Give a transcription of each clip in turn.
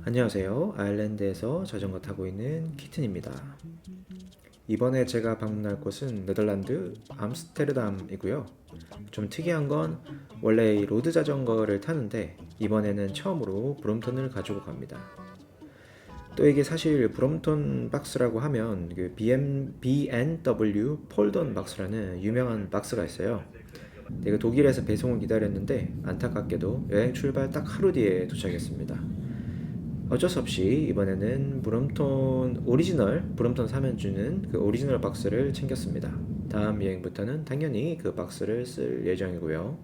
안녕하세요. 아일랜드에서 자전거 타고 있는 키튼입니다. 이번에 제가 방문할 곳은 네덜란드 암스테르담이고요. 좀 특이한 건 원래 이 로드 자전거를 타는데 이번에는 처음으로 브롬톤을 가지고 갑니다. 또 이게 사실 브롬톤 박스라고 하면 그 BMW 폴던 박스라는 유명한 박스가 있어요. 내가 독일에서 배송을 기다렸는데 안타깝게도 여행 출발 딱 하루 뒤에 도착했습니다. 어쩔 수 없이 이번에는 브롬톤 오리지널 브롬톤 사면 주는 그 오리지널 박스를 챙겼습니다. 다음 여행부터는 당연히 그 박스를 쓸 예정이고요.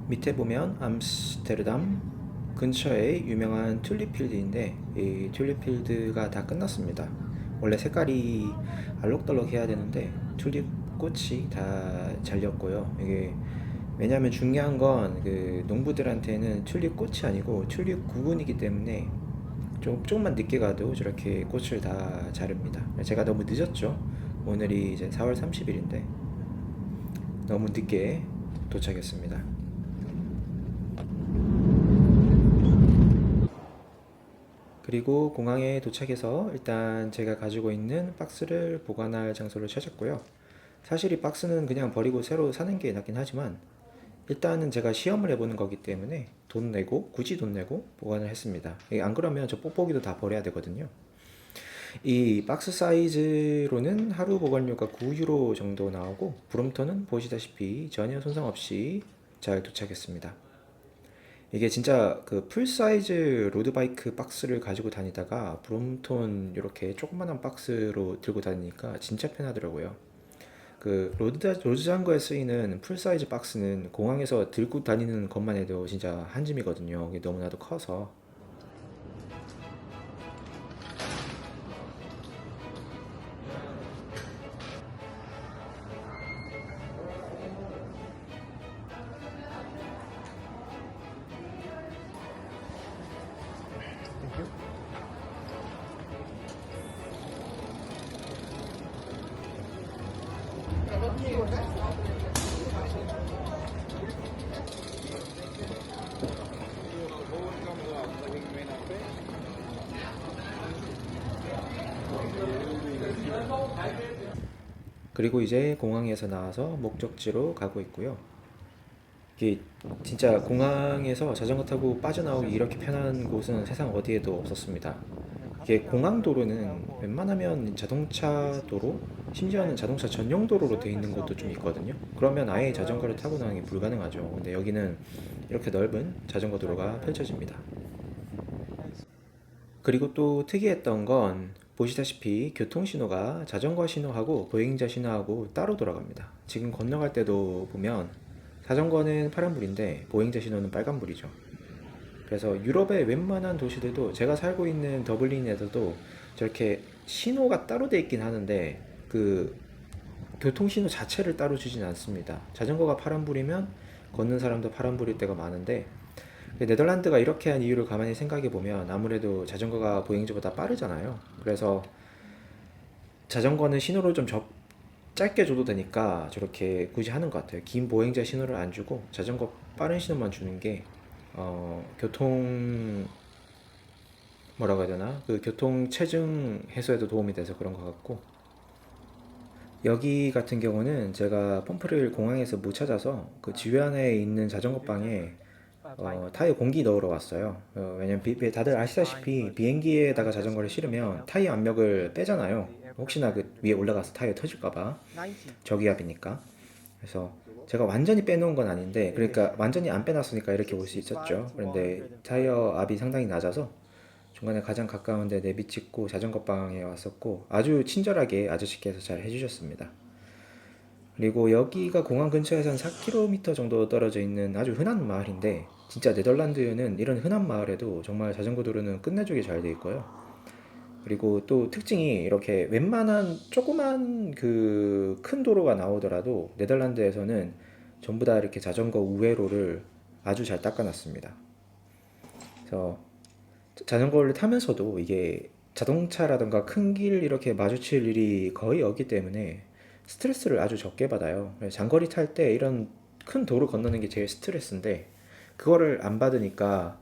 밑에 보면 암스테르담 근처에 유명한 튤립필드인데 이 튤립필드가 다 끝났습니다. 원래 색깔이 알록달록 해야 되는데 튤립 꽃이 다 잘렸고요. 이게 왜냐하면 중요한 건 그 농부들한테는 튤립 꽃이 아니고 튤립 구근이기 때문에 조금만 늦게 가도 저렇게 꽃을 다 자릅니다. 제가 너무 늦었죠. 오늘이 이제 4월 30일인데 너무 늦게 도착했습니다. 그리고 공항에 도착해서 일단 제가 가지고 있는 박스를 보관할 장소를 찾았고요. 사실 이 박스는 그냥 버리고 새로 사는 게 낫긴 하지만 일단은 제가 시험을 해보는 거기 때문에 돈 내고 굳이 돈 내고 보관을 했습니다. 안 그러면 저 뽁뽁이도 다 버려야 되거든요. 이 박스 사이즈로는 하루 보관료가 9유로 정도 나오고 브롬톤은 보시다시피 전혀 손상 없이 잘 도착했습니다. 이게 진짜 그 풀사이즈 로드바이크 박스를 가지고 다니다가 브롬톤 이렇게 조그만한 박스로 들고 다니니까 진짜 편하더라고요. 그 로드 자전거에 쓰이는 풀사이즈 박스는 공항에서 들고 다니는 것만 해도 진짜 한 짐이거든요. 이게 너무나도 커서. 그리고 이제 공항에서 나와서 목적지로 가고 있고요. 이게 진짜 공항에서 자전거 타고 빠져나오기 이렇게 편한 곳은 세상 어디에도 없었습니다. 이게 공항 도로는 웬만하면 자동차 도로, 심지어는 자동차 전용 도로로 되어 있는 곳도 좀 있거든요. 그러면 아예 자전거를 타고 나가는 게 불가능하죠. 근데 여기는 이렇게 넓은 자전거 도로가 펼쳐집니다. 그리고 또 특이했던 건 보시다시피 교통신호가 자전거 신호하고 보행자 신호하고 따로 돌아갑니다. 지금 건너갈 때도 보면 자전거는 파란불인데 보행자 신호는 빨간불이죠. 그래서 유럽의 웬만한 도시들도 제가 살고 있는 더블린에서도 저렇게 신호가 따로 돼 있긴 하는데 그 교통신호 자체를 따로 주진 않습니다. 자전거가 파란불이면 걷는 사람도 파란불일 때가 많은데 네덜란드가 이렇게 한 이유를 가만히 생각해 보면 아무래도 자전거가 보행자보다 빠르잖아요. 그래서 자전거는 신호를 좀 짧게 줘도 되니까 저렇게 굳이 하는 것 같아요. 긴 보행자 신호를 안 주고 자전거 빠른 신호만 주는 게 교통 뭐라고 해야 되나? 그 교통 체증 해소에도 도움이 돼서 그런 것 같고 여기 같은 경우는 제가 펌프를 공항에서 못 찾아서 그 주변에 있는 자전거 방에 타이어 공기 넣으러 왔어요. 왜냐면 다들 아시다시피 비행기에다가 자전거를 실으면 타이어 압력을 빼잖아요. 혹시나 그 위에 올라가서 타이어 터질까봐 저기압이니까. 그래서 제가 완전히 빼놓은 건 아닌데, 그러니까 완전히 안 빼놨으니까 이렇게 올 수 있었죠. 그런데 타이어 압이 상당히 낮아서 중간에 가장 가까운 데 내비 찍고 자전거 방에 왔었고 아주 친절하게 아저씨께서 잘 해주셨습니다. 그리고 여기가 공항 근처에서 한 4km 정도 떨어져 있는 아주 흔한 마을인데 진짜 네덜란드는 이런 흔한 마을에도 정말 자전거 도로는 끝내주게 잘 돼 있고요. 그리고 또 특징이 이렇게 웬만한 조그만 그 큰 도로가 나오더라도 네덜란드에서는 전부 다 이렇게 자전거 우회로를 아주 잘 닦아놨습니다. 그래서 자전거를 타면서도 이게 자동차라든가 큰 길 이렇게 마주칠 일이 거의 없기 때문에 스트레스를 아주 적게 받아요. 장거리 탈 때 이런 큰 도로 건너는 게 제일 스트레스인데 그거를 안 받으니까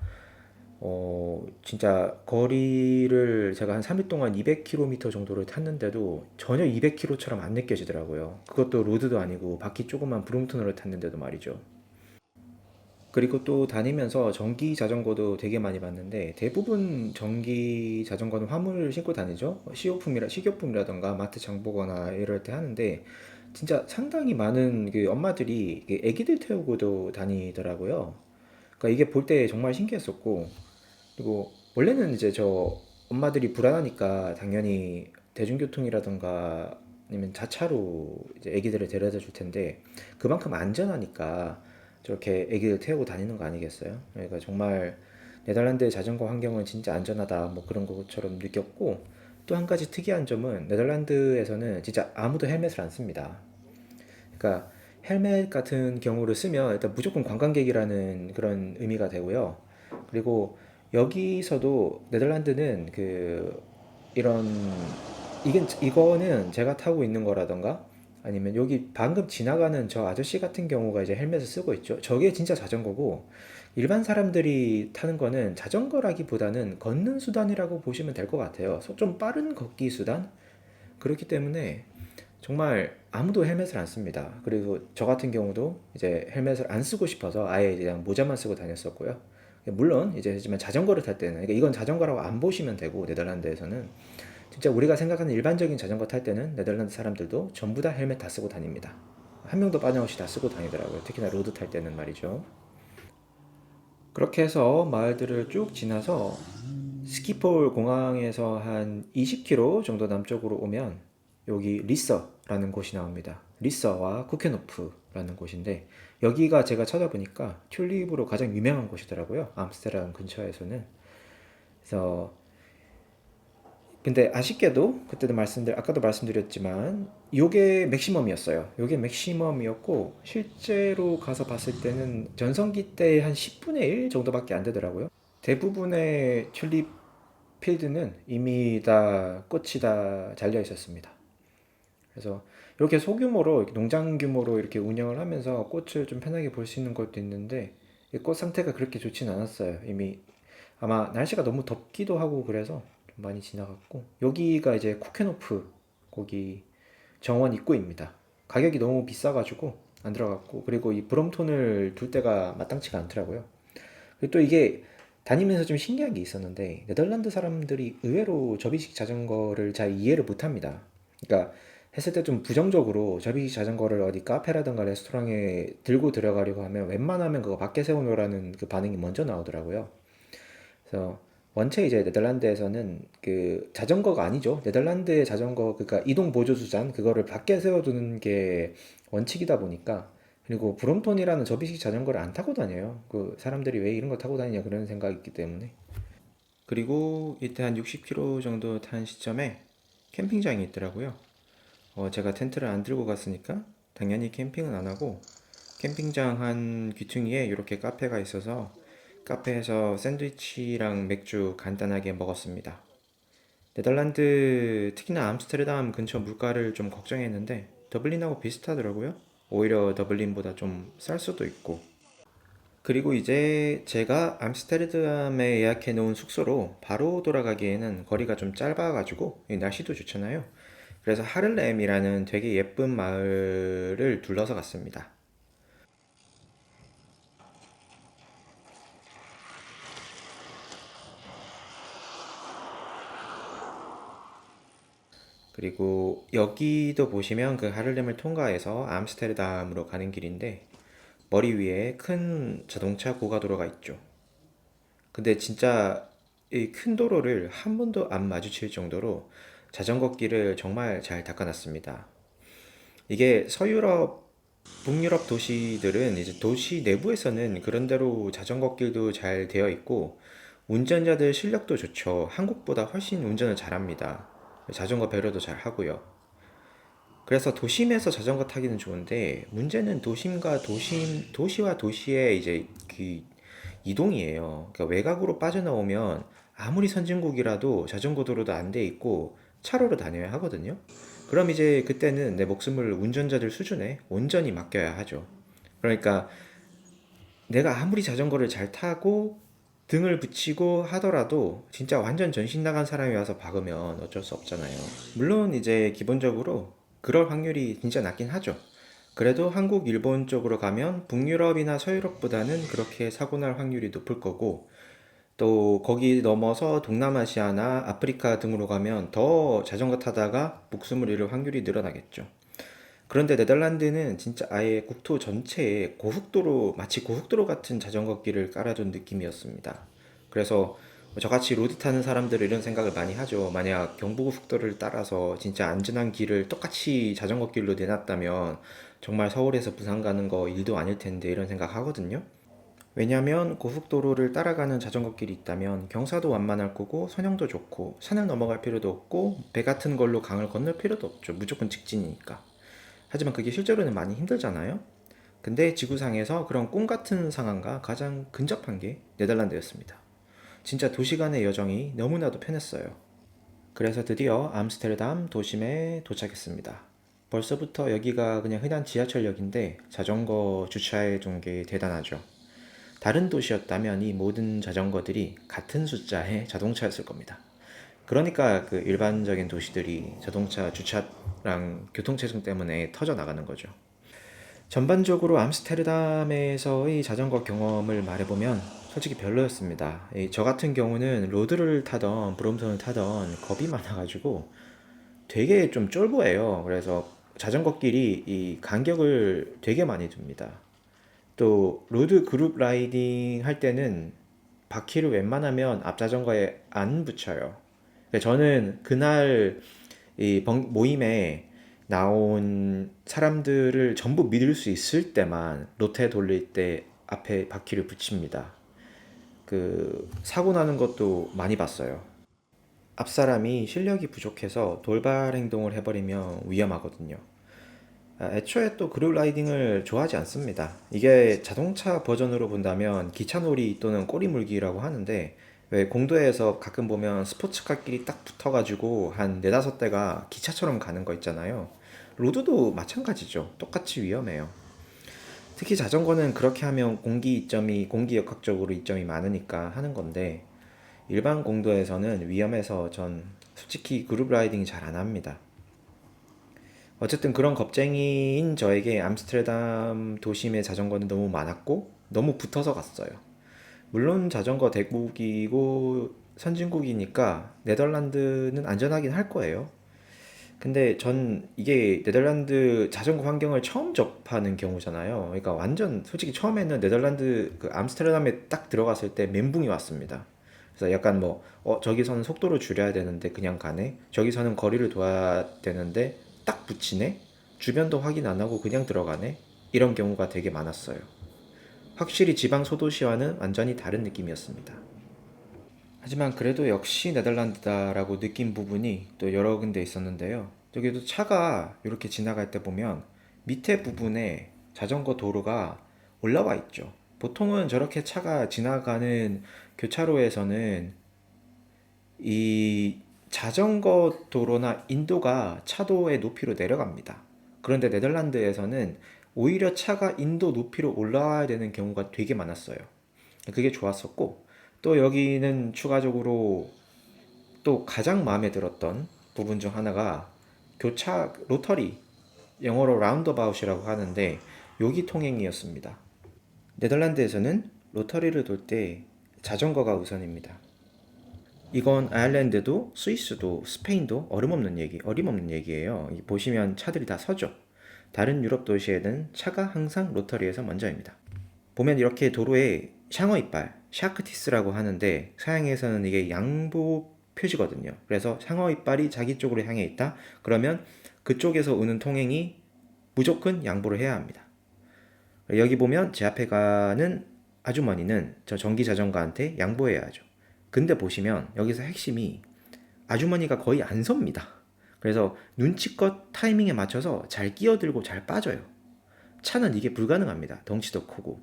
진짜 거리를 제가 한 3일 동안 200km 정도를 탔는데도 전혀 200km처럼 안 느껴지더라고요. 그것도 로드도 아니고 바퀴 조그만 브롬톤으로 탔는데도 말이죠. 그리고 또 다니면서 전기 자전거도 되게 많이 봤는데 대부분 전기 자전거는 화물을 신고 다니죠. 식료품이라던가 마트 장 보거나 이럴 때 하는데 진짜 상당히 많은 그 엄마들이 애기들 태우고도 다니더라고요. 그러니까 이게 볼 때 정말 신기했었고, 그리고 원래는 이제 저 엄마들이 불안하니까 당연히 대중교통이라던가 아니면 자차로 이제 애기들을 데려다 줄 텐데 그만큼 안전하니까 저렇게 애기들 태우고 다니는 거 아니겠어요? 그러니까 정말 네덜란드의 자전거 환경은 진짜 안전하다 뭐 그런 것처럼 느꼈고, 또 한 가지 특이한 점은 네덜란드에서는 진짜 아무도 헬멧을 안 씁니다. 그러니까 헬멧 같은 경우를 쓰면 일단 무조건 관광객이라는 그런 의미가 되고요. 그리고 여기서도 네덜란드는 그 이런 이거는 제가 타고 있는 거라던가 아니면 여기 방금 지나가는 저 아저씨 같은 경우가 이제 헬멧을 쓰고 있죠. 저게 진짜 자전거고 일반 사람들이 타는 거는 자전거라기보다는 걷는 수단이라고 보시면 될 것 같아요. 좀 빠른 걷기 수단? 그렇기 때문에 정말 아무도 헬멧을 안 씁니다. 그리고 저 같은 경우도 이제 헬멧을 안 쓰고 싶어서 아예 그냥 모자만 쓰고 다녔었고요. 물론 이제 하지만 자전거를 탈 때는, 그러니까 이건 자전거라고 안 보시면 되고, 네덜란드에서는 진짜 우리가 생각하는 일반적인 자전거 탈 때는 네덜란드 사람들도 전부 다 헬멧 다 쓰고 다닙니다. 한 명도 빠짐없이 다 쓰고 다니더라고요. 특히나 로드 탈 때는 말이죠. 그렇게 해서 마을들을 쭉 지나서 스키폴 공항에서 한 20km 정도 남쪽으로 오면 여기 리서라는 곳이 나옵니다. 리서와 쿠케노프라는 곳인데 여기가 제가 찾아보니까 튤립으로 가장 유명한 곳이더라고요. 암스테르담 근처에서는. 그래서 근데 아쉽게도 아까도 말씀드렸지만 요게 맥시멈이었어요. 요게 맥시멈이었고 실제로 가서 봤을 때는 전성기 때 한 10분의 1 정도밖에 안 되더라고요. 대부분의 튤립 필드는 이미 다 꽃이 다 잘려 있었습니다. 그래서 이렇게 소규모로 농장 규모로 이렇게 운영을 하면서 꽃을 좀 편하게 볼 수 있는 것도 있는데 꽃 상태가 그렇게 좋진 않았어요. 이미 아마 날씨가 너무 덥기도 하고 그래서 좀 많이 지나갔고, 여기가 이제 쿠케노프 거기 정원 입구입니다. 가격이 너무 비싸가지고 안 들어갔고, 그리고 이 브롬톤을 둘 데가 마땅치가 않더라고요. 그리고 또 이게 다니면서 좀 신기한 게 있었는데 네덜란드 사람들이 의외로 접이식 자전거를 잘 이해를 못합니다. 그러니까 했을 때 좀 부정적으로 접이식 자전거를 어디 카페라든가 레스토랑에 들고 들어가려고 하면 웬만하면 그거 밖에 세워놓으라는 그 반응이 먼저 나오더라고요. 그래서 원체 이제 네덜란드에서는 그 자전거가 아니죠. 네덜란드의 자전거, 그러니까 이동 보조 수단 그거를 밖에 세워두는 게 원칙이다 보니까, 그리고 브롬톤이라는 접이식 자전거를 안 타고 다녀요. 그 사람들이 왜 이런 거 타고 다니냐 그런 생각이 있기 때문에. 그리고 이때 한 60km 정도 탄 시점에 캠핑장이 있더라고요. 제가 텐트를 안 들고 갔으니까 당연히 캠핑은 안 하고 캠핑장 한 귀퉁이에 이렇게 카페가 있어서 카페에서 샌드위치랑 맥주 간단하게 먹었습니다. 네덜란드, 특히나 암스테르담 근처 물가를 좀 걱정했는데 더블린하고 비슷하더라고요. 오히려 더블린보다 좀 쌀 수도 있고. 그리고 이제 제가 암스테르담에 예약해 놓은 숙소로 바로 돌아가기에는 거리가 좀 짧아가지고 날씨도 좋잖아요. 그래서 하를렘이라는 되게 예쁜 마을을 둘러서 갔습니다. 그리고 여기도 보시면 그 하를렘을 통과해서 암스테르담으로 가는 길인데 머리 위에 큰 자동차 고가도로가 있죠. 근데 진짜 이 큰 도로를 한 번도 안 마주칠 정도로 자전거 길을 정말 잘 닦아놨습니다. 이게 서유럽, 북유럽 도시들은 이제 도시 내부에서는 그런 대로 자전거 길도 잘 되어 있고 운전자들 실력도 좋죠. 한국보다 훨씬 운전을 잘합니다. 자전거 배려도 잘 하고요. 그래서 도심에서 자전거 타기는 좋은데 문제는 도시와 도시의 이제 그 이동이에요. 그러니까 외곽으로 빠져나오면 아무리 선진국이라도 자전거 도로도 안 돼 있고 차로로 다녀야 하거든요. 그럼 이제 그때는 내 목숨을 운전자들 수준에 온전히 맡겨야 하죠. 그러니까 내가 아무리 자전거를 잘 타고 등을 붙이고 하더라도 진짜 완전 전신 나간 사람이 와서 박으면 어쩔 수 없잖아요. 물론 이제 기본적으로 그럴 확률이 진짜 낮긴 하죠. 그래도 한국, 일본 쪽으로 가면 북유럽이나 서유럽보다는 그렇게 사고 날 확률이 높을 거고, 또 거기 넘어서 동남아시아나 아프리카 등으로 가면 더 자전거 타다가 목숨을 잃을 확률이 늘어나겠죠. 그런데 네덜란드는 진짜 아예 국토 전체에 고속도로, 마치 고속도로 같은 자전거 길을 깔아둔 느낌이었습니다. 그래서 저같이 로드 타는 사람들은 이런 생각을 많이 하죠. 만약 경부고속도로를 따라서 진짜 안전한 길을 똑같이 자전거 길로 내놨다면 정말 서울에서 부산 가는 거 일도 아닐 텐데 이런 생각 하거든요. 왜냐면 고속도로를 따라가는 자전거 길이 있다면 경사도 완만할 거고 선형도 좋고 산을 넘어갈 필요도 없고 배 같은 걸로 강을 건널 필요도 없죠. 무조건 직진이니까. 하지만 그게 실제로는 많이 힘들잖아요. 근데 지구상에서 그런 꿈 같은 상황과 가장 근접한 게 네덜란드였습니다. 진짜 도시 간의 여정이 너무나도 편했어요. 그래서 드디어 암스테르담 도심에 도착했습니다. 벌써부터 여기가 그냥 흔한 지하철역인데 자전거 주차해 둔 게 대단하죠. 다른 도시였다면 이 모든 자전거들이 같은 숫자의 자동차였을 겁니다. 그러니까 그 일반적인 도시들이 자동차 주차랑 교통체증 때문에 터져 나가는 거죠. 전반적으로 암스테르담에서의 자전거 경험을 말해보면 솔직히 별로였습니다. 저 같은 경우는 로드를 타던 브롬선을 타던 겁이 많아가지고 되게 좀 쫄보예요. 그래서 자전거 길이 이 간격을 되게 많이 둡니다. 또 로드 그룹 라이딩 할 때는 바퀴를 웬만하면 앞 자전거에 안 붙여요. 저는 그날 이 모임에 나온 사람들을 전부 믿을 수 있을 때만 로테 돌릴 때 앞에 바퀴를 붙입니다. 그 사고 나는 것도 많이 봤어요. 앞 사람이 실력이 부족해서 돌발 행동을 해버리면 위험하거든요. 애초에 또 그룹 라이딩을 좋아하지 않습니다. 이게 자동차 버전으로 본다면 기차놀이 또는 꼬리물기라고 하는데, 왜 공도에서 가끔 보면 스포츠카끼리 딱 붙어가지고 한 네다섯 대가 기차처럼 가는 거 있잖아요. 로드도 마찬가지죠. 똑같이 위험해요. 특히 자전거는 그렇게 하면 공기 역학적으로 이점이 많으니까 하는 건데, 일반 공도에서는 위험해서 전 솔직히 그룹 라이딩 잘 안 합니다. 어쨌든 그런 겁쟁이인 저에게 암스테르담 도심의 자전거는 너무 많았고 너무 붙어서 갔어요. 물론 자전거 대국이고 선진국이니까 네덜란드는 안전하긴 할 거예요. 근데 전 이게 네덜란드 자전거 환경을 처음 접하는 경우잖아요. 그러니까 완전 솔직히 처음에는 네덜란드 그 암스테르담에 딱 들어갔을 때 멘붕이 왔습니다. 그래서 약간 뭐 저기서는 속도를 줄여야 되는데 그냥 가네. 저기서는 거리를 둬야 되는데 딱 붙이네. 주변도 확인 안 하고 그냥 들어가네. 이런 경우가 되게 많았어요. 확실히 지방 소도시와는 완전히 다른 느낌이었습니다. 하지만 그래도 역시 네덜란드다라고 느낀 부분이 또 여러 군데 있었는데요. 여기도 차가 이렇게 지나갈 때 보면 밑에 부분에 자전거 도로가 올라와 있죠. 보통은 저렇게 차가 지나가는 교차로에서는 이 자전거 도로나 인도가 차도의 높이로 내려갑니다. 그런데 네덜란드에서는 오히려 차가 인도 높이로 올라와야 되는 경우가 되게 많았어요. 그게 좋았었고, 또 여기는 추가적으로 또 가장 마음에 들었던 부분 중 하나가 교차 로터리, 영어로 라운드어바웃이라고 하는데 여기 통행이었습니다. 네덜란드에서는 로터리를 돌 때 자전거가 우선입니다. 이건 아일랜드도 스위스도 스페인도 어림없는 얘기예요. 보시면 차들이 다 서죠. 다른 유럽 도시에는 차가 항상 로터리에서 먼저입니다. 보면 이렇게 도로에 샹어 이빨, 샤크티스라고 하는데 서양에서는 이게 양보 표시거든요. 그래서 샹어 이빨이 자기 쪽으로 향해 있다. 그러면 그쪽에서 오는 통행이 무조건 양보를 해야 합니다. 여기 보면 제 앞에 가는 아주머니는 저 전기 자전거한테 양보해야 하죠. 근데 보시면 여기서 핵심이 아주머니가 거의 안 섭니다. 그래서 눈치껏 타이밍에 맞춰서 잘 끼어들고 잘 빠져요. 차는 이게 불가능합니다. 덩치도 크고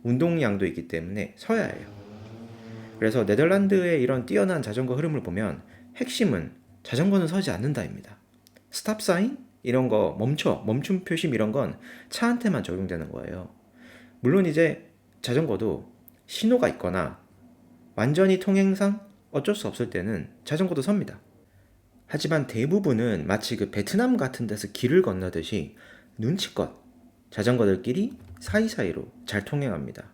운동량도 있기 때문에 서야 해요. 그래서 네덜란드의 이런 뛰어난 자전거 흐름을 보면 핵심은 자전거는 서지 않는다입니다. 스탑 사인 이런 거 멈춤 표심 이런 건 차한테만 적용되는 거예요. 물론 이제 자전거도 신호가 있거나 완전히 통행상 어쩔 수 없을 때는 자전거도 섭니다. 하지만 대부분은 마치 그 베트남 같은 데서 길을 건너듯이 눈치껏 자전거들끼리 사이사이로 잘 통행합니다.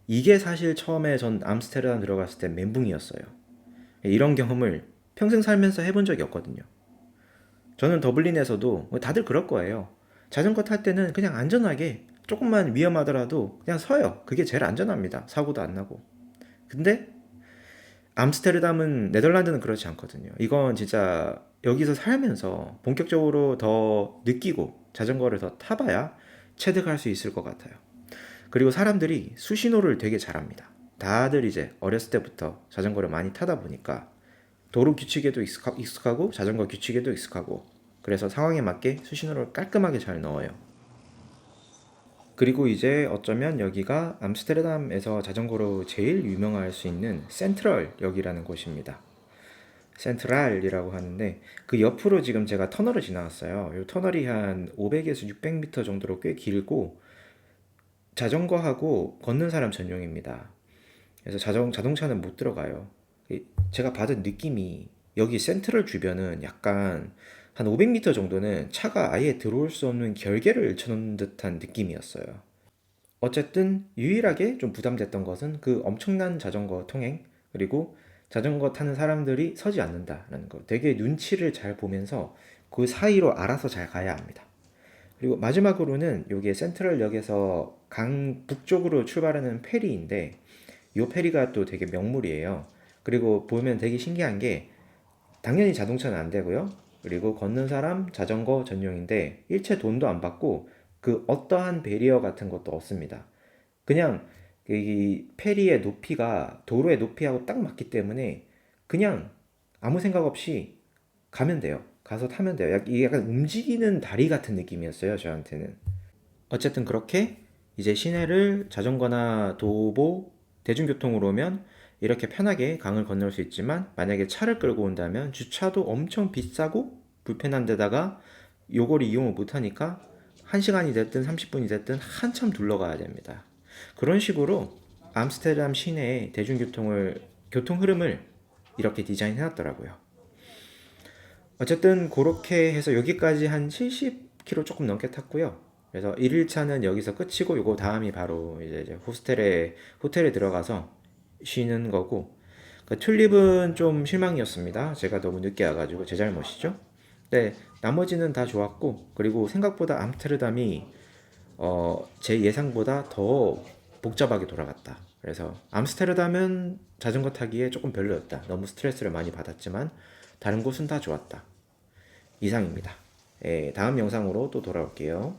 이게 사실 처음에 전 암스테르담 들어갔을 때 멘붕이었어요. 이런 경험을 평생 살면서 해본 적이 없거든요. 저는 더블린에서도 다들 그럴 거예요. 자전거 탈 때는 그냥 안전하게 조금만 위험하더라도 그냥 서요. 그게 제일 안전합니다. 사고도 안 나고. 근데 암스테르담은 네덜란드는 그렇지 않거든요. 이건 진짜 여기서 살면서 본격적으로 더 느끼고 자전거를 더 타봐야 체득할 수 있을 것 같아요. 그리고 사람들이 수신호를 되게 잘합니다. 다들 이제 어렸을 때부터 자전거를 많이 타다 보니까 도로 규칙에도 익숙하고 자전거 규칙에도 익숙하고 그래서 상황에 맞게 수신호를 깔끔하게 잘 넣어요. 그리고 이제 어쩌면 여기가 암스테르담에서 자전거로 제일 유명할 수 있는 센트럴역이라는 곳입니다. 센트랄이라고 하는데 그 옆으로 지금 제가 터널을 지나왔어요. 이 터널이 한 500에서 600m 정도로 꽤 길고 자전거하고 걷는 사람 전용입니다. 그래서 자동차는 못 들어가요. 제가 받은 느낌이 여기 센트럴 주변은 약간 한 500m 정도는 차가 아예 들어올 수 없는 결계를 쳐놓은 듯한 느낌이었어요. 어쨌든 유일하게 좀 부담됐던 것은 그 엄청난 자전거 통행, 그리고 자전거 타는 사람들이 서지 않는다라는 거. 되게 눈치를 잘 보면서 그 사이로 알아서 잘 가야 합니다. 그리고 마지막으로는 여기에 센트럴역에서 강 북쪽으로 출발하는 페리인데 이 페리가 또 되게 명물이에요. 그리고 보면 되게 신기한 게 당연히 자동차는 안 되고요. 그리고 걷는 사람 자전거 전용인데 일체 돈도 안 받고 그 어떠한 배리어 같은 것도 없습니다. 그냥 이 페리의 높이가 도로의 높이하고 딱 맞기 때문에 그냥 아무 생각 없이 가면 돼요. 가서 타면 돼요. 이게 약간 움직이는 다리 같은 느낌이었어요, 저한테는. 어쨌든 그렇게 이제 시내를 자전거나 도보, 대중교통으로 오면 이렇게 편하게 강을 건널 수 있지만 만약에 차를 끌고 온다면 주차도 엄청 비싸고 불편한 데다가 요거를 이용을 못하니까 1시간이 됐든 30분이 됐든 한참 둘러가야 됩니다. 그런 식으로 암스테르담 시내의 교통 흐름을 이렇게 디자인해 놨더라고요. 어쨌든 그렇게 해서 여기까지 한 70km 조금 넘게 탔고요. 그래서 1일차는 여기서 끝이고 요거 다음이 바로 이제 호텔에 들어가서 쉬는 거고 튤립은 좀 실망이었습니다. 제가 너무 늦게 와가지고 제 잘못이죠. 네, 나머지는 다 좋았고 그리고 생각보다 암스테르담이 제 예상보다 더 복잡하게 돌아갔다. 그래서 암스테르담은 자전거 타기에 조금 별로였다. 너무 스트레스를 많이 받았지만 다른 곳은 다 좋았다. 이상입니다. 예, 다음 영상으로 또 돌아올게요.